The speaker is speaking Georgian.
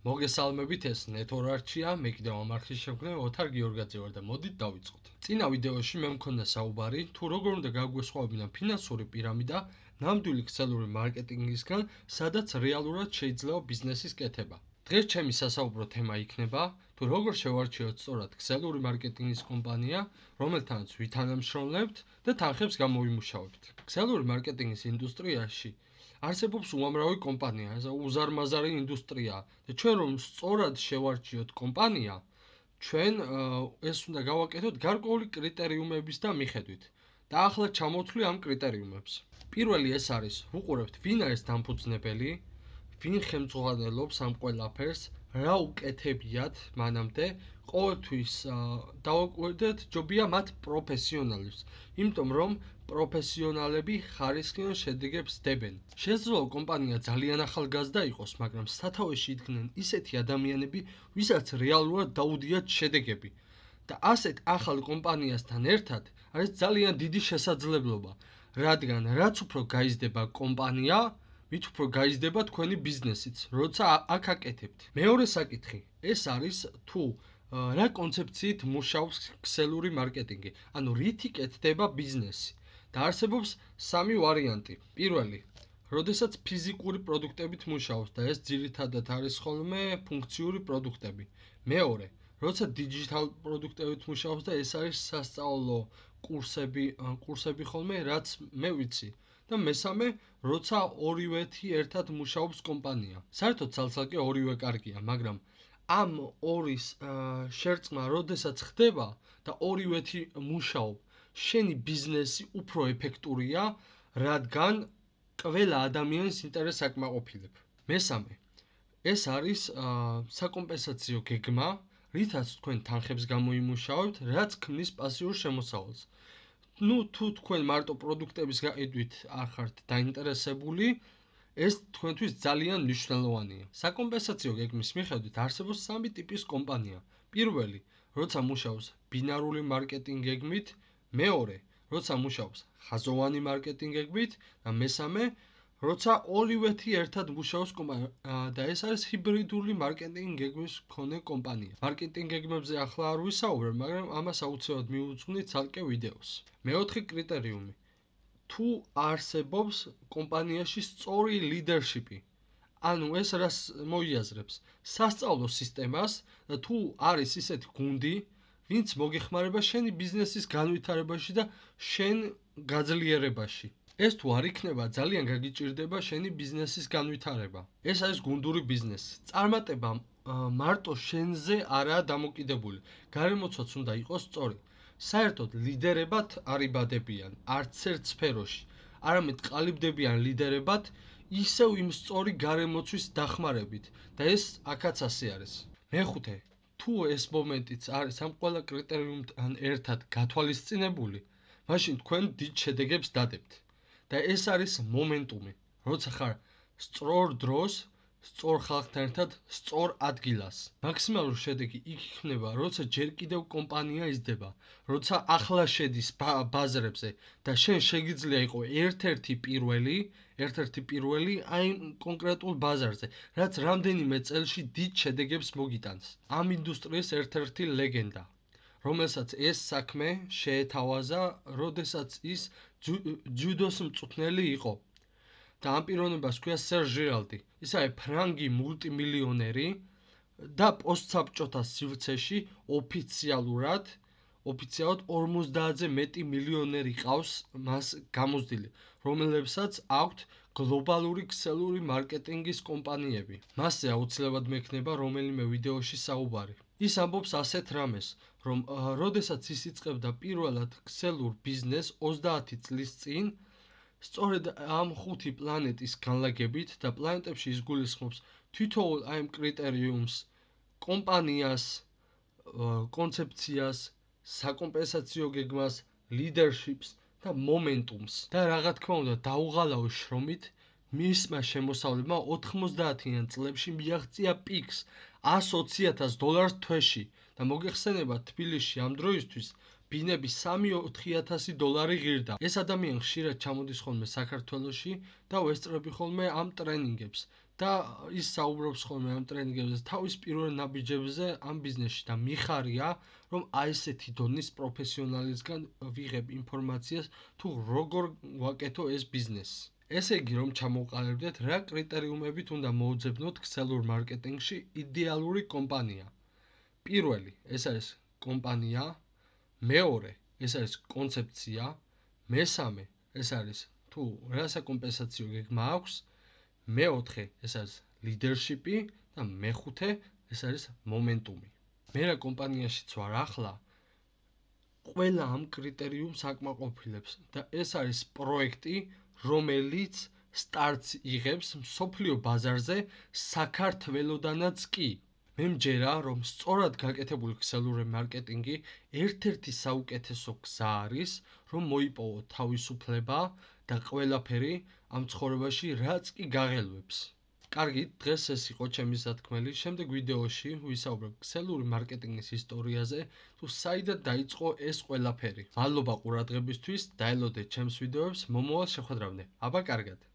მოგესალმებით, ეს ნეთორარჩია, მე კიდევ ამ არხის შემქმნელი ოთარ გიორგაძე ვარ და მოდით დავიწყოთ. წინა ვიდეოში მე მქონდა საუბარი თუ როგორ უნდა გაგვესხვავებინა ფინანსური პირამიდა ნამდვილი ქსელური მარკეტინგისგან, სადაც რეალურად შეიძლება ბიზნესის კეთება. დღეს ჩემი სასაუბრო თემა იქნება თუ როგორ შევარჩიოთ სწორად ქსელური მარკეტინგის კომპანია, რომელთანაც ვითანამშრომლებთ და თანხებს გამოვიმუშავებთ. ქსელური მარკეტინგის ინდუსტრიაში არსებობს უამრავი კომპანია, ეს უზარმაზარი ინდუსტრია და ჩვენ რომ სწორად შევარჩიოთ კომპანია, ჩვენ ეს უნდა გავაკეთოთ გარკვეული კრიტერიუმების და მიხედვით. და ახლა ჩამოვთვლი ამ კრიტერიუმებს. პირველი ეს არის, ვუყურებთ ვინ არის დამფუძნებელი, ვინ ხელმძღვანელობს ამ ყველაფერს, რა უკეთებიათ მანამდე, ყოველთვის დავაკვირდეთ, ჯობია მათ პროფესიონალებს, იმიტომ რომ პროფესიონალები ხარისხიან შედეგებს დებენ. შესაძლოა კომპანია ძალიან ახალგაზრდა იყოს, მაგრამ სათავეში იდგნენ ისეთი ადამიანები, ვისაც რეალურად დაუდიათ შედეგები. და ასეთ ახალ კომპანიასთან ერთად არის ძალიან დიდი შესაძლებლობა, რადგან რაც უფრო გაიზრდება კომპანია, მით უფრო გაიზრდება თქვენი ბიზნესიც, როცა აქ აკეთებთ. მეორე საკითხი, ეს არის თუ რა კონცეფციით მუშაობს ქსელური მარკეტინგი, ანუ რითი კეთდება ბიზნესი. და არსებობს სამი ვარიანტი. პირველი, როდესაც ფიზიკური პროდუქტებით მუშაობს და ეს ძირითადად არის ხოლმე ფუნქციური პროდუქტები. მეორე, როცა დიჯიტალ პროდუქტებით მუშაობს და ეს არის სასწავლო კურსები ხოლმე, რაც მე ვიცი. და მესამე, როცა ორივეთი ერთად მუშაობს კომპანია. საერთოდ ცალ-ცალკე ორივე კარგია, მაგრამ ამ ორის შერწყმა როდესაც ხდება და ორივეთი მუშაობ, შენი ბიზნესი უფრო ეფექტურია, რადგან ყველა ადამიანის ინტერესს აკმაყოფილებ. მესამე, ეს არის საკომპენსაციო გეგმა, რითაც თქვენ თანხებს გამოიმუშავებთ, რაც ქმნის პასიურ შემოსავალს. თუ თქვენ მარტო პროდუქტების გაყიდვით არ ხართ დაინტერესებული, ეს თქვენთვის ძალიან მნიშვნელოვანია. საკომპენსაციო გეგმის მიხედვით არსებობს სამი ტიპის კომპანია. პირველი, როცა მუშაობს ბინარული მარკეტინგ გეგმით, მეორე, როცა მუშაობს ხაზოვანი მარკეტინგ გეგმით და მესამე, როცა ორივეთი ერთად მუშაობს კომპანია და ეს არის ჰიბრიდული მარკეტინგ გეგმის მქონე კომპანია. მარკეტინგ გეგმებზე ახლა არ ვისაუბრებ, მაგრამ ამას აუცილებლად მივუძღვნით ცალკე ვიდეოს. მეოთხე კრიტერიუმი, თუ არსებობს კომპანიაში სწორი ლიდერშიპი, ანუ ეს რას მოიაზრებს? სასწავლო სისტემას და თუ არის ისეთი გუნდი, ვინც მოგეხმარება შენი ბიზნესის განვითარებაში და შენ გაძლიერებაში. ეს თუ არ იქნება, ძალიან გაგიჭირდება შენი ბიზნესის განვითარება. ეს არის გუნდური ბიზნესი. წარმატება მარტო შენზე არაა დამოკიდებული. გარემოცვაც უნდა იყოს სწორი. საერთოდ ლიდერებად არ იბადებიან არც ერთ სფეროში, არამედ ყალიბდებიან ლიდერებად ისევ იმ სწორი გარემოცვის დახმარებით და ეს აქაც ასე არის. მეხუთე, თუ ეს მომენტიც არის ამ ყველა კრიტერიუმთან ერთად გათვალისწინებული, მაშინ თქვენ დიდ შედეგებს დადებთ. და ეს არის მომენტუმი, როცა ხარ სწორ დროს, სწორ ხალხთან ერთად, სწორ ადგილას. მაქსიმალური შედეგი იქ იქნება, როცა ჯერ კიდევ კომპანია იზრდება, როცა ახლა შედის ბაზრებზე და შენ შეგიძლია იყო ერთ-ერთი პირველი აი კონკრეტულ ბაზარზე, რაც რამდენიმე წელში დიდ შედეგებს მოგიტანს. ამ ინდუსტრიის ერთ-ერთი ლეგენდა, რომელსაც ეს საქმე შეეთავაზა, როდესაც ის ჯუდოს მწვრთნელი იყო. და ამ პიროვნებას ჰქვია სერ ჟირალდი. ის არის ფრანგი მულტიმილიონერი და პოსტსაბჭოთა სივრცეში ოფიციალურად 50-ზე მეტი მილიონერი ყავს მას გამოცდილი, რომელებსაც აქვთ გლობალური ქსელური მარკეტინგის კომპანიები. მასზე აუცილებლად მექნება რომელიმე ვიდეოში საუბარი. ის ამბობს ასეთ რამეს, რომ როდესაც ის იწყებდა პირველად ქსელურ ბიზნესს 30 წლის წინ, სწორედ ამ 5 პლანეტის განლაგებით და პლანეტებში ის გულისხმობს თითოეულ აი ამ კრიტერიუმს, კომპანიას, კონცეფციას, საკომპენსაციო გეგმას, ლიდერშიპს და მომენტუმს. და რა თქმა უნდა, დაუღალავ შრომით მისმა შემოსავლებმა 90-იან წლებში მიაღწია პიკს $120,000 თვეში და მოგეხსენება თბილისში ამ დროისთვის ბინები $3-4,000 ღირდა. ეს ადამიანი ხშირად ჩამოდის ხოლმე საქართველოში და ვესწრები ხოლმე ამ ტრენინგებს და ის საუბრობს ხოლმე ამ ტრენინგებზე თავის პირველ ნაბიჯებზე ამ ბიზნესში და მიხარია, რომ აი ესეთი დონის პროფესიონალისგან ვიღებ ინფორმაციას თუ როგორ ვაკეთო ეს ბიზნესი. ესე იგი, რომ ჩამოვყალიბდეთ, რა კრიტერიუმებით უნდა მოუძებნოთ ქსელურ მარკეტინგში იდეალური კომპანია. პირველი, ეს არის კომპანია, მეორე, ეს არის კონცეფცია, მესამე, ეს არის თუ რა საკომპენსაციო გეგმა აქვს, მეოთხე, ეს არის ლიდერშიპი და მეხუთე, ეს არის მომენტუმი. მე რა კომპანიაშიც ვარ ახლა, ყველა ამ კრიტერიუმს აკმაყოფილებს და ეს არის პროექტი, რომელიც სტარტს იღებს მსოფლიო ბაზარზე საქართველოდანაც კი. მე მჯერა, რომ სწორად გაკეთებული ქსელური მარკეტინგი ერთ-ერთი საუკეთესო გზა არის, რომ მოიპოვო თავისუფლება და ყველაფერი ამ ცხოვრებაში, რაც კი გაღელვებს. კარგით, დღეს ეს იყო ჩემი სათქმელი. შემდეგ ვიდეოში ვისაუბრებ ქსელური მარკეტინგის ისტორიაზე, თუ საიდან დაიწყო ეს ყველაფერი. მადლობა ყურადღებისთვის, დაელოდეთ ჩემს ვიდეოებს, მომავალ შეხვედრამდე. აბა კარგად.